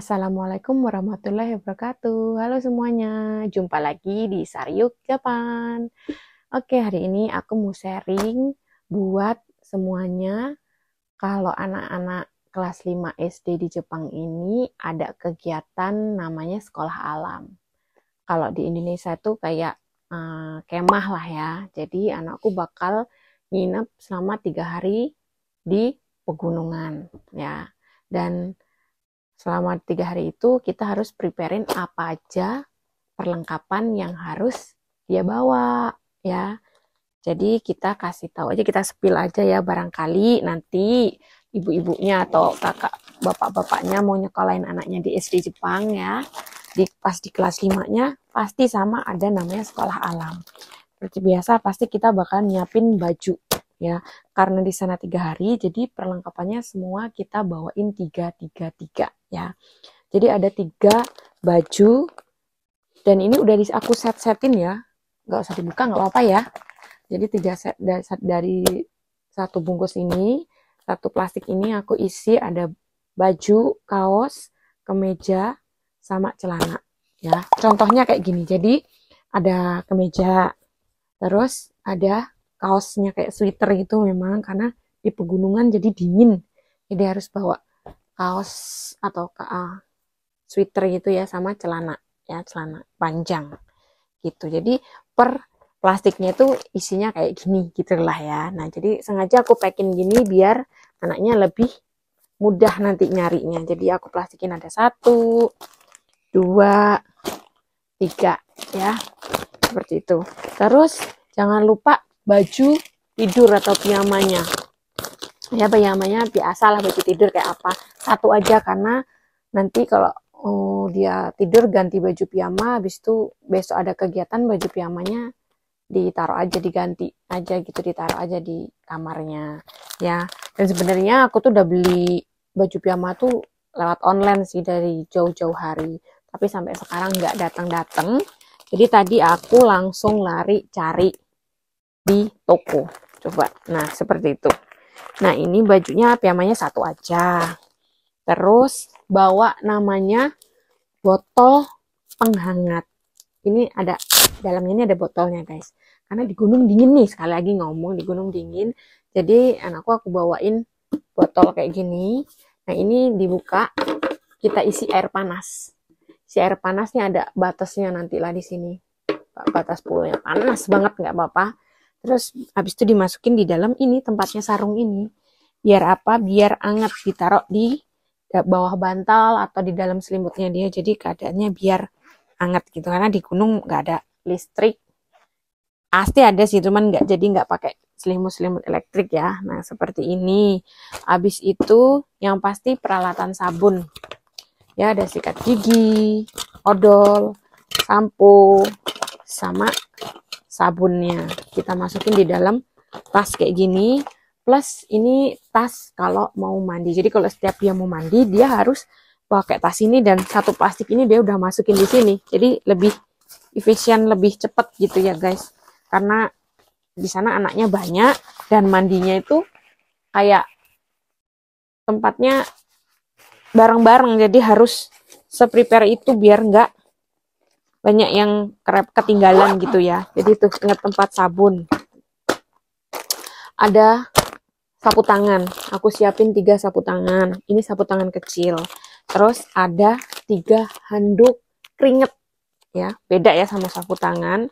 Assalamualaikum warahmatullahi wabarakatuh. Halo semuanya, jumpa lagi di Saryuk Japan. Oke, hari ini aku mau sharing buat semuanya. Kalau anak-anak kelas 5 SD di Jepang ini ada kegiatan namanya sekolah alam. Kalau di Indonesia itu kayak kemah lah ya. Jadi anakku bakal nginep selama 3 hari di pegunungan ya. Dan selama 3 hari itu kita harus preparein apa aja perlengkapan yang harus dia bawa ya. Jadi kita kasih tahu aja, kita spill aja ya, barangkali nanti ibu-ibunya atau kakak bapak-bapaknya mau nyekolahin anaknya di SD Jepang ya. Pas di kelas 5-nya pasti sama ada namanya sekolah alam. Seperti biasa pasti kita bakal nyiapin baju ya, karena di sana 3 hari, jadi perlengkapannya semua kita bawain 3 ya. Jadi ada 3 baju, dan ini udah aku setin ya, nggak usah dibuka nggak apa-apa ya. Jadi 3 set dari satu bungkus ini, satu plastik ini aku isi ada baju, kaos, kemeja, sama celana ya. Contohnya kayak gini, jadi ada kemeja, terus ada kaosnya kayak sweater gitu, memang karena di pegunungan jadi dingin, jadi harus bawa kaos atau sweater gitu ya, sama celana ya, celana panjang gitu. Jadi per plastiknya itu isinya kayak gini gitulah ya. Nah, jadi sengaja aku packing gini biar anaknya lebih mudah nanti nyarinya. Jadi aku plastikin ada 1, 2, 3 ya, seperti itu. Terus jangan lupa baju tidur atau piyamanya. Ya, piyamanya biasalah baju tidur kayak apa. 1 aja, karena nanti kalau dia tidur ganti baju piyama, habis itu besok ada kegiatan baju piyamanya ditaruh aja, diganti aja gitu, ditaruh aja di kamarnya ya. Dan sebenarnya aku tuh udah beli baju piyama tuh lewat online sih dari jauh-jauh hari, tapi sampai sekarang nggak datang-datang. Jadi tadi aku langsung lari cari di toko. Coba, nah seperti itu. Nah ini bajunya piyamanya 1 aja. Terus bawa namanya botol penghangat. Ini ada, dalamnya ini ada botolnya guys. Karena di gunung dingin nih, sekali lagi ngomong di gunung dingin. Jadi aku bawain botol kayak gini. Nah ini dibuka, kita isi air panas. Si air panasnya ada batasnya nanti lah di sini. Batas puluhnya panas banget, nggak apa-apa. Terus habis itu dimasukin di dalam ini, tempatnya sarung ini. Biar apa? Biar anget, ditaruh di bawah bantal atau di dalam selimutnya dia. Jadi keadaannya biar anget gitu, karena di gunung nggak ada listrik. Pasti ada sih, cuman nggak pakai selimut elektrik ya. Nah seperti ini. Habis itu yang pasti peralatan sabun. Ya, ada sikat gigi, odol, sampo, sama sabunnya. Kita masukin di dalam tas kayak gini. Plus ini tas kalau mau mandi. Jadi kalau setiap dia mau mandi, dia harus pakai tas ini, dan 1 plastik ini dia udah masukin di sini. Jadi lebih efisien, lebih cepat gitu ya guys. Karena di sana anaknya banyak dan mandinya itu kayak tempatnya bareng-bareng, jadi harus se-prepare itu biar nggak banyak yang ketinggalan gitu ya. Jadi tuh ingat tempat sabun. Ada sapu tangan, aku siapin 3 sapu tangan. Ini sapu tangan kecil. Terus ada 3 handuk keringet ya, beda ya sama sapu tangan.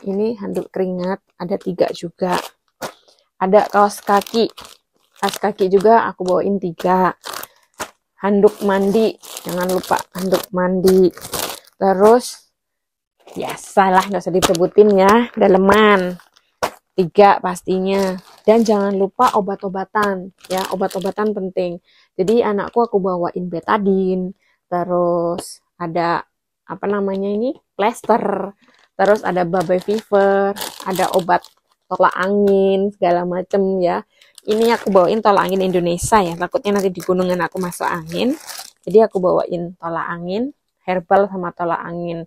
Ini handuk keringat, ada 3 juga. Ada kaos kaki juga aku bawain 3. Handuk mandi, jangan lupa handuk mandi. Terus biasalah, nggak usah disebutin ya, daleman 3 pastinya. Dan jangan lupa obat-obatan ya, obat-obatan penting. Jadi anakku aku bawain betadine, terus ada apa namanya ini, plester, terus ada baby fever, ada obat tolak angin segala macem ya. Ini aku bawain tolak angin Indonesia ya, takutnya nanti di gunungan aku masuk angin. Jadi aku bawain tolak angin herbal sama tolak angin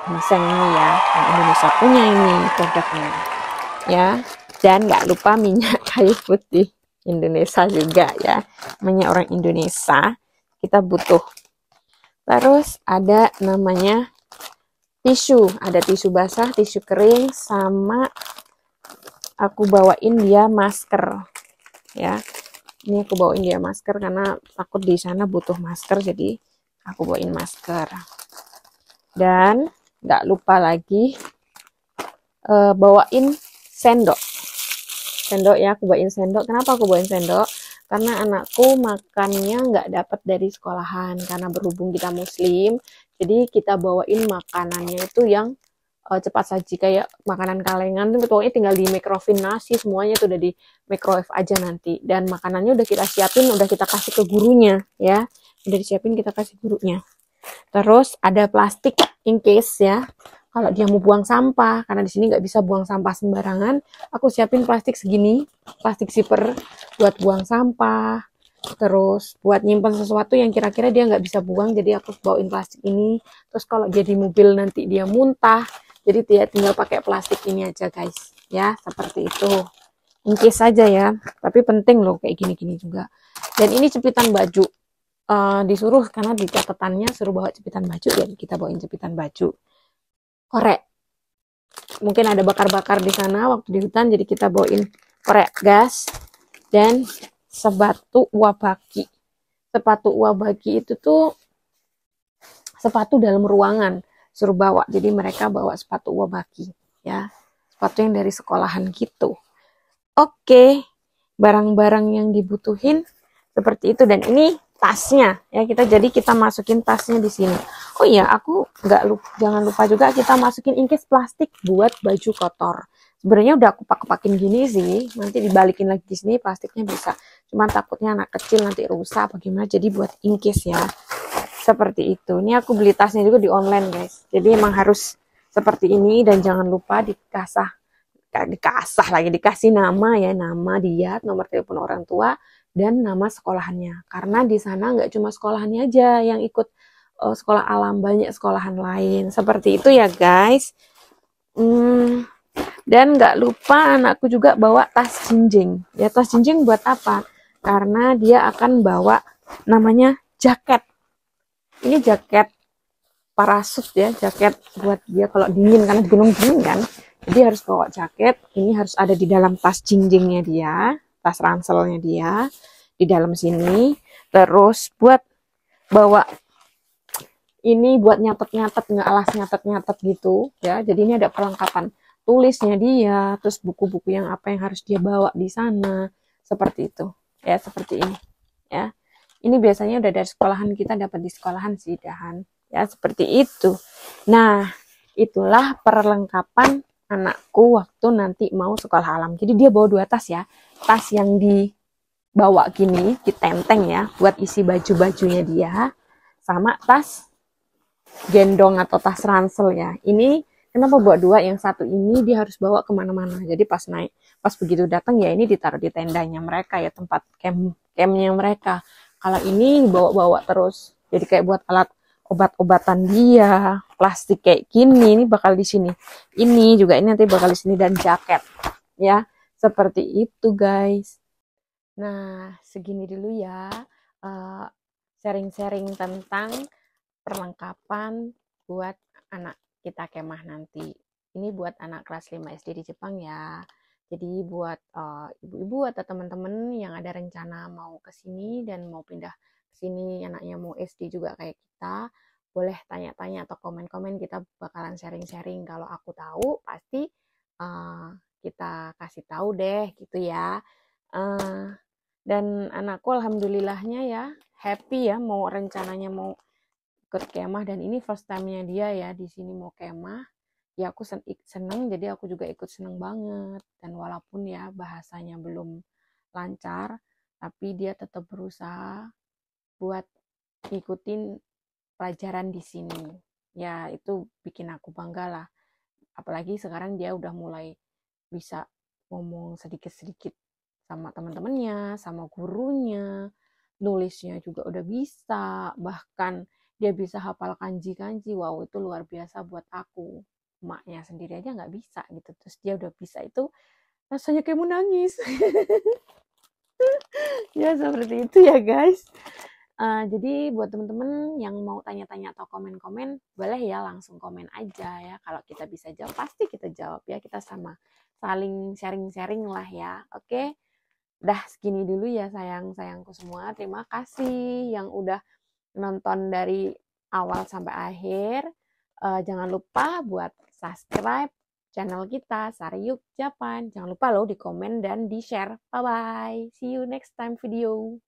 ginseng ini ya, yang Indonesia punya ini produknya ya. Dan nggak lupa minyak kayu putih Indonesia juga ya, minyak orang Indonesia kita butuh. Terus ada namanya tisu, ada tisu basah, tisu kering, sama aku bawain dia masker ya. Ini aku bawain dia masker karena takut di sana butuh masker, jadi aku bawain masker. Dan nggak lupa lagi bawain sendok. Sendok ya, aku bawain sendok. Kenapa aku bawain sendok? Karena anakku makannya nggak dapat dari sekolahan. Karena berhubung kita muslim, jadi kita bawain makanannya itu yang cepat saji, kayak makanan kalengan tuh pokoknya tinggal di microwave, nasi semuanya tuh udah di microwave aja nanti, dan makanannya udah kita siapin, udah kita kasih ke gurunya ya, udah disiapin kita kasih gurunya. Terus ada plastik in case ya, kalau dia mau buang sampah, karena di sini nggak bisa buang sampah sembarangan, aku siapin plastik segini, plastik zipper buat buang sampah. Terus buat nyimpan sesuatu yang kira-kira dia nggak bisa buang, jadi aku bawain plastik ini. Terus kalau dia di mobil nanti dia muntah, jadi dia tinggal pakai plastik ini aja guys, ya seperti itu. In case saja ya, tapi penting loh kayak gini-gini juga. Dan ini jepitan baju, disuruh karena di catatannya suruh bawa jepitan baju, ya kita bawain jepitan baju. Korek, mungkin ada bakar-bakar di sana waktu di hutan, jadi kita bawain korek gas. Dan sepatu wabaki. Sepatu wabaki itu tuh sepatu dalam ruangan, suruh bawa, jadi mereka bawa sepatu wabaki ya, sepatu yang dari sekolahan gitu. Oke, barang-barang yang dibutuhin seperti itu. Dan ini tasnya ya, kita masukin tasnya di sini. Oh iya, aku nggak lupa, jangan lupa juga kita masukin ingkes plastik buat baju kotor. Sebenarnya udah aku pakai-pakin gini sih, nanti dibalikin lagi di sini plastiknya bisa. Cuman takutnya anak kecil nanti rusak bagaimana, jadi buat ingkes ya. Seperti itu. Ini aku beli tasnya juga di online guys. Jadi emang harus seperti ini, dan jangan lupa dikasih nama ya, nama dia, nomor telepon orang tua, dan nama sekolahannya. Karena di sana nggak cuma sekolahannya aja yang ikut sekolah alam, banyak sekolahan lain. Seperti itu ya guys. Dan nggak lupa anakku juga bawa tas jinjing. Ya, tas jinjing buat apa? Karena dia akan bawa namanya jaket. Ini jaket parasut ya, jaket buat dia kalau dingin, karena di gunung dingin kan. Jadi harus bawa jaket. Ini harus ada di dalam tas jinjingnya dia, tas ranselnya dia di dalam sini. Terus buat bawa ini buat nyatet-nyatet, nggak alas nyatet-nyatet gitu ya. Jadi ini ada perlengkapan tulisnya dia, terus buku-buku yang apa yang harus dia bawa di sana, seperti itu ya, seperti ini ya. Ini biasanya udah dari sekolahan, kita dapat di sekolahan sih dahan ya, seperti itu. Nah, itulah perlengkapan anakku waktu nanti mau sekolah alam. Jadi dia bawa 2 tas ya, tas yang dibawa gini, ditenteng ya, buat isi baju-bajunya dia, sama tas gendong atau tas ransel ya. Ini kenapa bawa 2? Yang satu ini dia harus bawa kemana-mana. Jadi pas begitu datang ya ini ditaruh di tendanya mereka ya, tempat campnya mereka. Kalau ini bawa-bawa terus, jadi kayak buat alat obat-obatan dia, plastik kayak gini, ini bakal di sini. Ini juga ini nanti bakal di sini, dan jaket, ya, seperti itu guys. Nah, segini dulu ya, sharing-sharing tentang perlengkapan buat anak kita kemah nanti. Ini buat anak kelas 5 SD di Jepang ya. Jadi buat ibu-ibu atau teman-teman yang ada rencana mau ke sini dan mau pindah ke sini, anaknya mau SD juga kayak kita, boleh tanya-tanya atau komen-komen, kita bakalan sharing-sharing. Kalau aku tahu pasti kita kasih tahu deh gitu ya. Dan anakku alhamdulillahnya ya happy ya, mau rencananya mau ikut kemah, dan ini first time-nya dia ya di sini mau kemah. Ya aku seneng, jadi aku juga ikut seneng banget. Dan walaupun ya bahasanya belum lancar, tapi dia tetap berusaha buat ngikutin pelajaran di sini. Ya itu bikin aku bangga lah. Apalagi sekarang dia udah mulai bisa ngomong sedikit-sedikit sama teman-temannya, sama gurunya, nulisnya juga udah bisa, bahkan dia bisa hafal kanji-kanji. Wow, itu luar biasa buat aku. Emaknya sendiri aja nggak bisa gitu, terus dia udah bisa, itu rasanya kayak mau nangis. Ya seperti itu ya guys. Jadi buat teman-teman yang mau tanya-tanya atau komen-komen, boleh ya langsung komen aja ya. Kalau kita bisa jawab, pasti kita jawab ya. Kita sama saling sharing-sharing lah ya. Oke, dah segini dulu ya sayang-sayangku semua. Terima kasih yang udah nonton dari awal sampai akhir. Jangan lupa buat subscribe channel kita, Saryuk Japan. Jangan lupa loh di komen dan di share. Bye-bye. See you next time video.